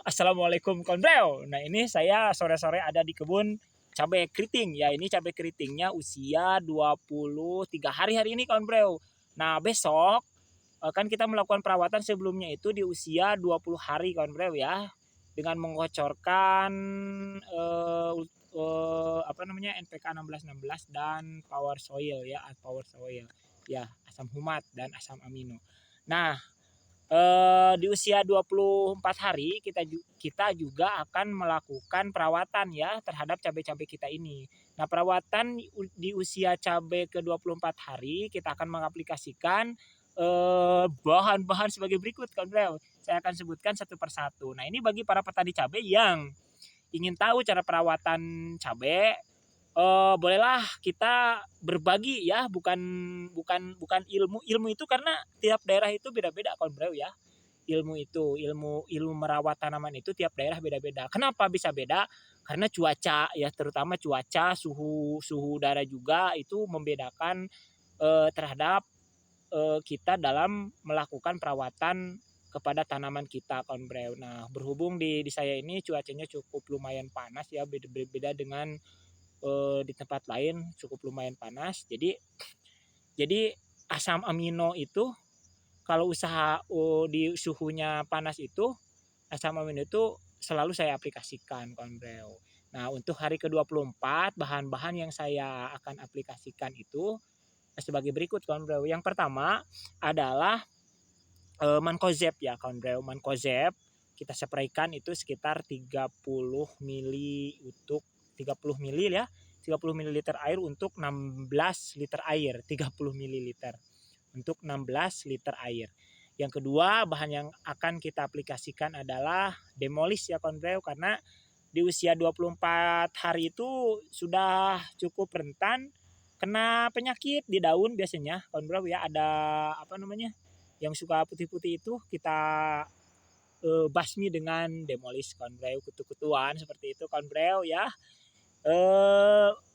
Assalamualaikum Kawan Bro. Nah ini saya sore-sore ada di kebun cabai keriting. Ya ini cabai keritingnya usia 23 hari hari ini Kawan Bro. Nah besok kan kita melakukan perawatan sebelumnya itu di usia 20 hari Kawan Bro ya. Dengan mengocorkan apa namanya NPK 1616 dan Power Soil ya, Power Soil. Ya, asam humat dan asam amino. Nah, di usia 24 hari kita juga akan melakukan perawatan ya terhadap cabai-cabai kita ini. Nah, perawatan di usia cabai ke 24 hari kita akan mengaplikasikan bahan-bahan sebagai berikut kan Bro. Saya akan sebutkan satu persatu. Nah, ini bagi para petani cabai yang ingin tahu cara perawatan cabai, bolehlah kita berbagi ya, bukan bukan bukan ilmu itu karena tiap daerah itu beda-beda Kawan Bro ya. Ilmu merawat tanaman itu tiap daerah beda-beda. Kenapa bisa beda? Karena cuaca ya, terutama cuaca, suhu udara juga itu membedakan terhadap kita dalam melakukan perawatan kepada tanaman kita Kawan Bro. Nah, berhubung di saya ini cuacanya cukup lumayan panas ya, beda dengan di tempat lain cukup lumayan panas. Jadi asam amino itu kalau usaha di suhunya panas itu asam amino itu selalu saya aplikasikan Kawan Bro. Nah, untuk hari ke-24 bahan-bahan yang saya akan aplikasikan itu sebagai berikut Kawan Bro. Yang pertama adalah Mancozeb ya Kawan Bro. Mancozeb kita spraykan itu sekitar 30 mili untuk 30 mili ya. 30 ml air untuk 16 liter air, 30 ml untuk 16 liter air. Yang kedua, bahan yang akan kita aplikasikan adalah Demolis ya Kawan Bro, karena di usia 24 hari itu sudah cukup rentan kena penyakit di daun biasanya Kawan Bro ya, ada apa namanya? Yang suka putih-putih itu kita basmi dengan Demolis Kawan Bro, kutu-kutuan seperti itu Kawan Bro ya.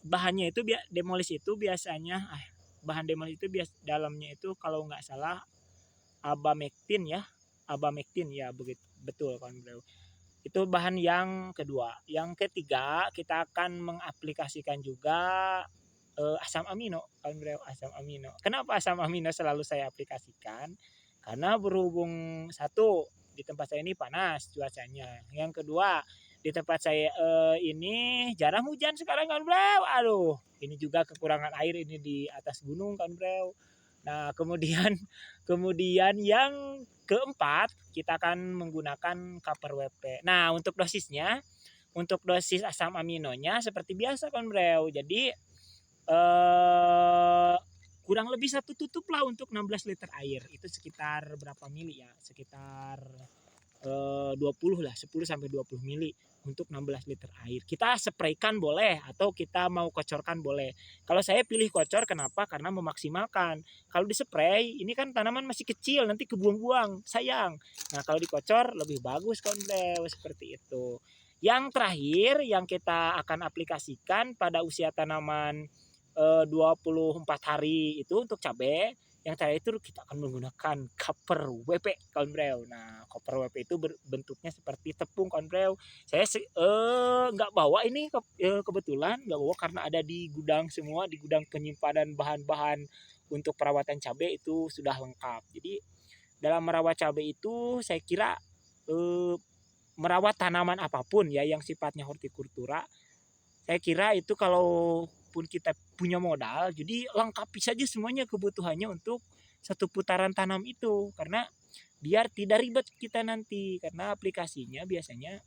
Bahannya itu Demolis itu biasanya bahan Demolis itu dalamnya itu kalau nggak salah abamectin ya begitu betul Kawan Bro. Itu bahan yang kedua. Yang ketiga kita akan mengaplikasikan juga asam amino Kawan Bro, asam amino. Kenapa asam amino selalu saya aplikasikan? Karena berhubung satu di tempat saya ini panas cuacanya. Yang kedua di tempat saya ini jarang hujan sekarang kan Bro. Aduh, ini juga kekurangan air ini di atas gunung kan Bro. Nah, kemudian kemudian yang keempat kita akan menggunakan Copper WP. Nah, untuk dosisnya, untuk dosis asam aminonya seperti biasa kan Bro. Jadi kurang lebih satu tutup lah untuk 16 liter air. Itu sekitar berapa mili ya? Sekitar 20 lah, 10 sampai 20 mili untuk 16 liter air. Kita spraykan boleh atau kita mau kocorkan boleh. Kalau saya pilih kocor kenapa? Karena memaksimalkan. Kalau dispray ini kan tanaman masih kecil, nanti kebuang-buang, sayang. Nah, kalau dikocor lebih bagus Kawan Bro, seperti itu. Yang terakhir yang kita akan aplikasikan pada usia tanaman 24 hari itu untuk cabai. Yang terakhir itu kita akan menggunakan Copper WP Kawan Bro. Nah, Copper WP itu bentuknya seperti tepung Kawan Bro. Saya nggak bawa ini kebetulan nggak bawa karena ada di gudang semua, di gudang penyimpanan bahan-bahan untuk perawatan cabai itu sudah lengkap. Jadi dalam merawat cabai itu saya kira merawat tanaman apapun ya yang sifatnya hortikultura, saya kira itu kalaupun kita punya modal, jadi lengkapi saja semuanya kebutuhannya untuk satu putaran tanam itu. Karena biar tidak ribet kita nanti. Karena aplikasinya biasanya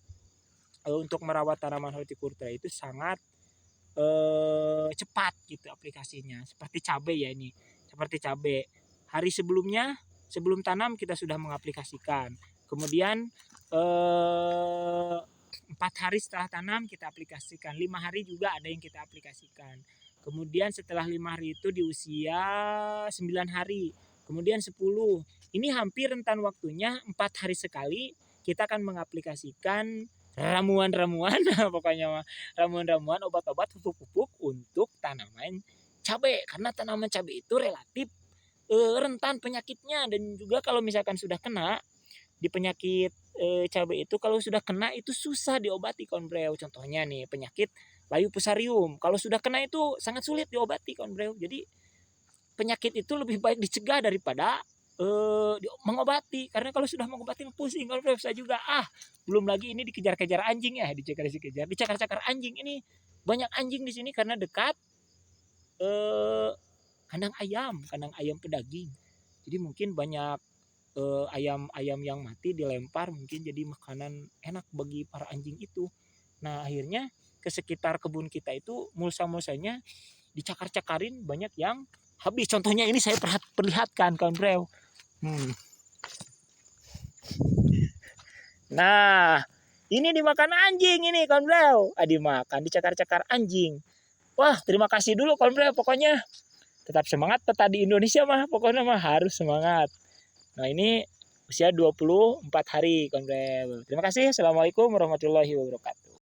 untuk merawat tanaman hortikultura itu sangat cepat gitu aplikasinya. Seperti cabai ya ini. Seperti cabai. Hari sebelumnya, sebelum tanam kita sudah mengaplikasikan. Kemudian 4 hari setelah tanam kita aplikasikan, 5 hari juga ada yang kita aplikasikan. Kemudian setelah 5 hari itu di usia 9 hari, kemudian 10. Ini hampir rentan waktunya 4 hari sekali kita akan mengaplikasikan ramuan-ramuan pokoknya ramuan-ramuan, obat-obat, pupuk-pupuk untuk tanaman cabai. Karena tanaman cabai itu relatif rentan penyakitnya, dan juga kalau misalkan sudah kena di penyakit cabai itu kalau sudah kena itu susah diobati kawan bro. Contohnya nih penyakit layu fusarium. Kalau sudah kena itu sangat sulit diobati kawan bro. Jadi penyakit itu lebih baik dicegah daripada mengobati. Karena kalau sudah mengobati pusing kawan bro, saya juga belum lagi ini dikejar-kejar anjing ya, dicakar-cakar anjing. Ini banyak anjing di sini karena dekat kandang ayam pedaging. Jadi mungkin banyak ayam-ayam yang mati dilempar mungkin jadi makanan enak bagi para anjing itu. Nah akhirnya ke sekitar kebun kita itu mulsa-mulsanya dicakar-cakarin banyak yang habis. Contohnya ini saya perlihatkan kawan bro. Nah ini dimakan anjing ini kawan bro. Dimakan dicakar-cakar anjing. Wah terima kasih dulu kawan bro. Pokoknya tetap semangat petani Indonesia mah. Pokoknya mah harus semangat. Nah ini usia 24 hari kawan bro. Terima kasih. Assalamualaikum warahmatullahi wabarakatuh.